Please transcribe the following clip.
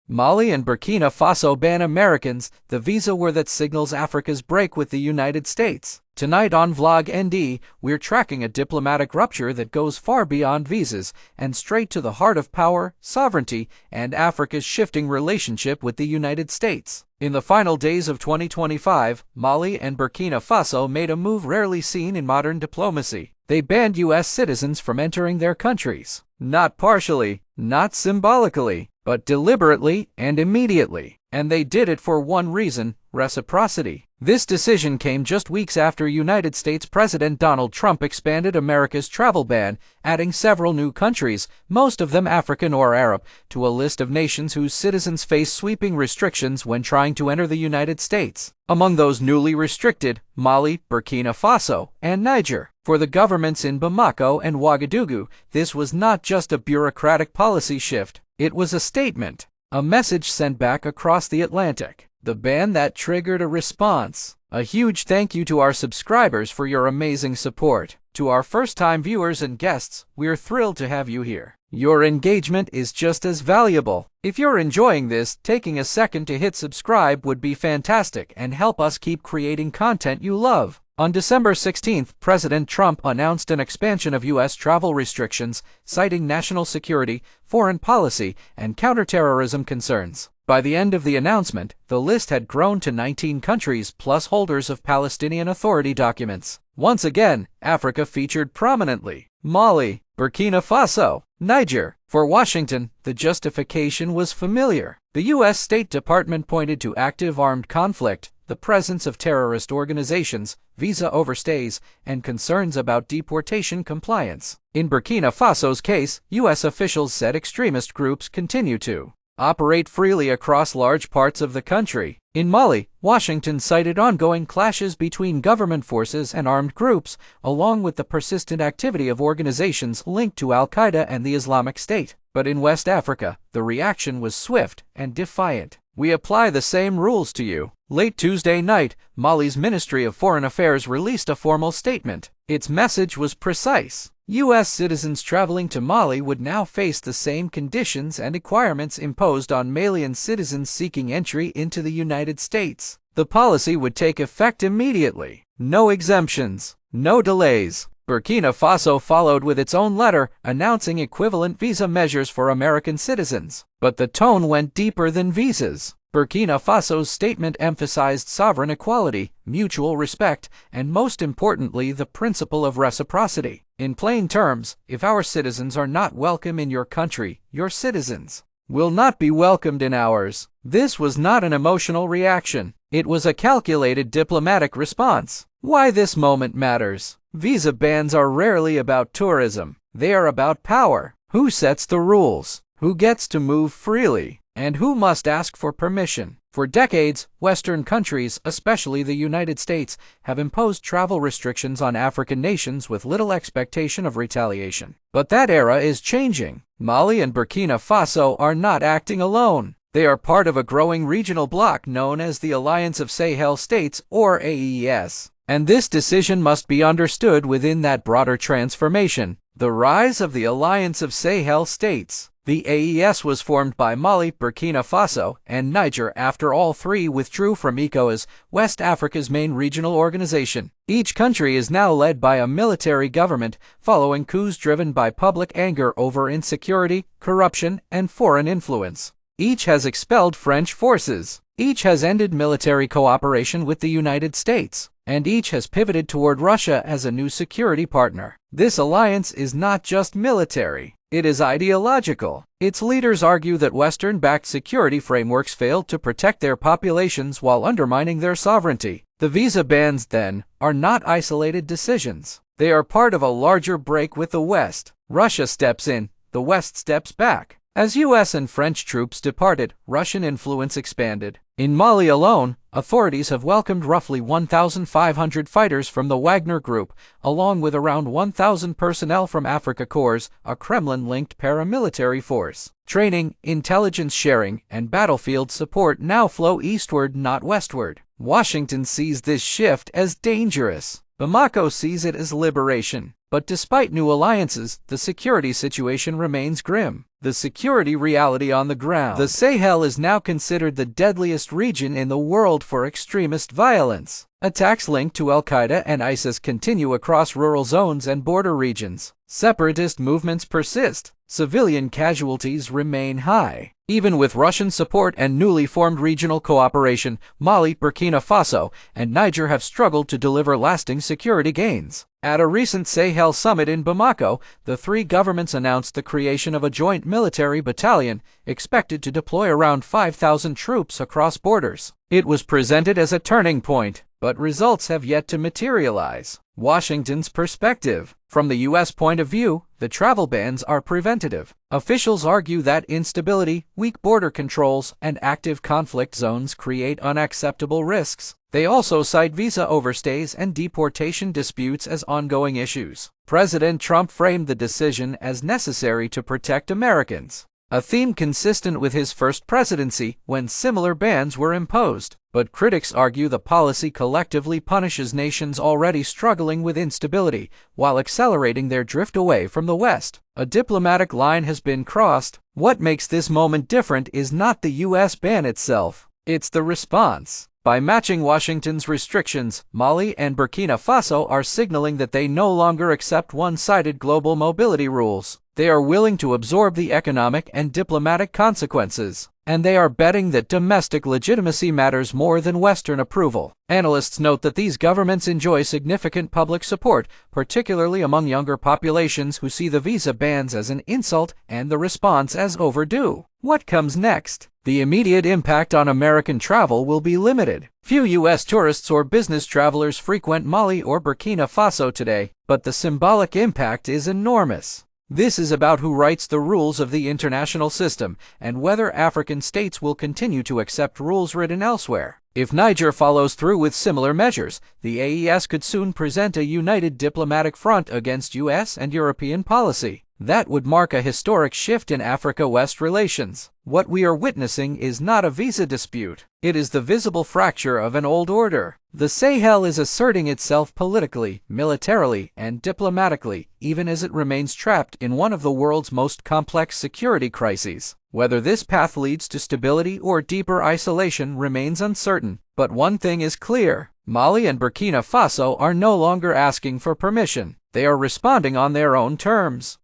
Mali and Burkina Faso ban Americans, the visa war that signals Africa's break with the United States. Tonight on VlogND, we're tracking a diplomatic rupture that goes far beyond visas and straight to the heart of power, sovereignty, and Africa's shifting relationship with the United States. In the final days of 2025, Mali and Burkina Faso made a move rarely seen in modern diplomacy. They banned U.S. citizens from entering their countries. Not partially, not symbolically, but deliberately and immediately. And they did it for one reason: reciprocity. This decision came just weeks after United States President Donald Trump expanded America's travel ban, adding several new countries, most of them African or Arab, to a list of nations whose citizens face sweeping restrictions when trying to enter the United States. Among those newly restricted, Mali, Burkina Faso, and Niger. For the governments in Bamako and Ouagadougou, this was not just a bureaucratic policy shift. It was a statement, a message sent back across the Atlantic. The ban that triggered a response. A huge thank you to our subscribers for your amazing support. To our first-time viewers and guests, we're thrilled to have you here. Your engagement is just as valuable. If you're enjoying this, taking a second to hit subscribe would be fantastic and help us keep creating content you love. On December 16th, President Trump announced an expansion of U.S. travel restrictions, citing national security, foreign policy, and counterterrorism concerns. By the end of the announcement, the list had grown to 19 countries plus holders of Palestinian Authority documents. Once again, Africa featured prominently. Mali, Burkina Faso, Niger. For Washington, the justification was familiar. The U.S. State Department pointed to active armed conflict, the presence of terrorist organizations, visa overstays, and concerns about deportation compliance. In Burkina Faso's case, U.S. officials said extremist groups continue to operate freely across large parts of the country. In Mali, Washington cited ongoing clashes between government forces and armed groups, along with the persistent activity of organizations linked to Al-Qaeda and the Islamic State. But in West Africa, the reaction was swift and defiant. We apply the same rules to you. Late Tuesday night, Mali's Ministry of Foreign Affairs released a formal statement. Its message was precise. U.S. citizens traveling to Mali would now face the same conditions and requirements imposed on Malian citizens seeking entry into the United States. The policy would take effect immediately. No exemptions, no delays. Burkina Faso followed with its own letter announcing equivalent visa measures for American citizens. But the tone went deeper than visas. Burkina Faso's statement emphasized sovereign equality, mutual respect, and most importantly, the principle of reciprocity. In plain terms, if our citizens are not welcome in your country, your citizens will not be welcomed in ours. This was not an emotional reaction. It was a calculated diplomatic response. Why this moment matters. Visa bans are rarely about tourism. They are about power. Who sets the rules? Who gets to move freely? And who must ask for permission? For decades, Western countries, especially the United States, have imposed travel restrictions on African nations with little expectation of retaliation. But that era is changing. Mali and Burkina Faso are not acting alone. They are part of a growing regional bloc known as the Alliance of Sahel States, or AES. And this decision must be understood within that broader transformation. The rise of the Alliance of Sahel States. The AES was formed by Mali, Burkina Faso, and Niger after all three withdrew from ECOWAS, West Africa's main regional organization. Each country is now led by a military government, following coups driven by public anger over insecurity, corruption, and foreign influence. Each has expelled French forces. Each has ended military cooperation with the United States. And each has pivoted toward Russia as a new security partner. This alliance is not just military. It is ideological. Its leaders argue that Western-backed security frameworks failed to protect their populations while undermining their sovereignty. The visa bans, then, are not isolated decisions. They are part of a larger break with the West. Russia steps in, the West steps back. As U.S. and French troops departed, Russian influence expanded. In Mali alone, authorities have welcomed roughly 1,500 fighters from the Wagner Group, along with around 1,000 personnel from Africa Corps, a Kremlin-linked paramilitary force. Training, intelligence sharing, and battlefield support now flow eastward, not westward. Washington sees this shift as dangerous. Bamako sees it as liberation. But despite new alliances, the security situation remains grim. The security reality on the ground. The Sahel is now considered the deadliest region in the world for extremist violence. Attacks linked to Al-Qaeda and ISIS continue across rural zones and border regions. Separatist movements persist. Civilian casualties remain high. Even with Russian support and newly formed regional cooperation, Mali, Burkina Faso, and Niger have struggled to deliver lasting security gains. At a recent Sahel summit in Bamako, the three governments announced the creation of a joint military battalion expected to deploy around 5,000 troops across borders. It was presented as a turning point, but results have yet to materialize. Washington's perspective. From the U.S. point of view, the travel bans are preventative. Officials argue that instability, weak border controls, and active conflict zones create unacceptable risks. They also cite visa overstays and deportation disputes as ongoing issues. President Trump framed the decision as necessary to protect Americans, a theme consistent with his first presidency when similar bans were imposed. But critics argue the policy collectively punishes nations already struggling with instability, while accelerating their drift away from the West. A diplomatic line has been crossed. What makes this moment different is not the U.S. ban itself, it's the response. By matching Washington's restrictions, Mali and Burkina Faso are signaling that they no longer accept one-sided global mobility rules. They are willing to absorb the economic and diplomatic consequences, and they are betting that domestic legitimacy matters more than Western approval. Analysts note that these governments enjoy significant public support, particularly among younger populations who see the visa bans as an insult and the response as overdue. What comes next? The immediate impact on American travel will be limited. Few U.S. tourists or business travelers frequent Mali or Burkina Faso today, but the symbolic impact is enormous. This is about who writes the rules of the international system and whether African states will continue to accept rules written elsewhere. If Niger follows through with similar measures, the AES could soon present a united diplomatic front against U.S. and European policy. That would mark a historic shift in Africa-West relations. What we are witnessing is not a visa dispute. It is the visible fracture of an old order. The Sahel is asserting itself politically, militarily, and diplomatically, even as it remains trapped in one of the world's most complex security crises. Whether this path leads to stability or deeper isolation remains uncertain, but one thing is clear. Mali and Burkina Faso are no longer asking for permission. They are responding on their own terms.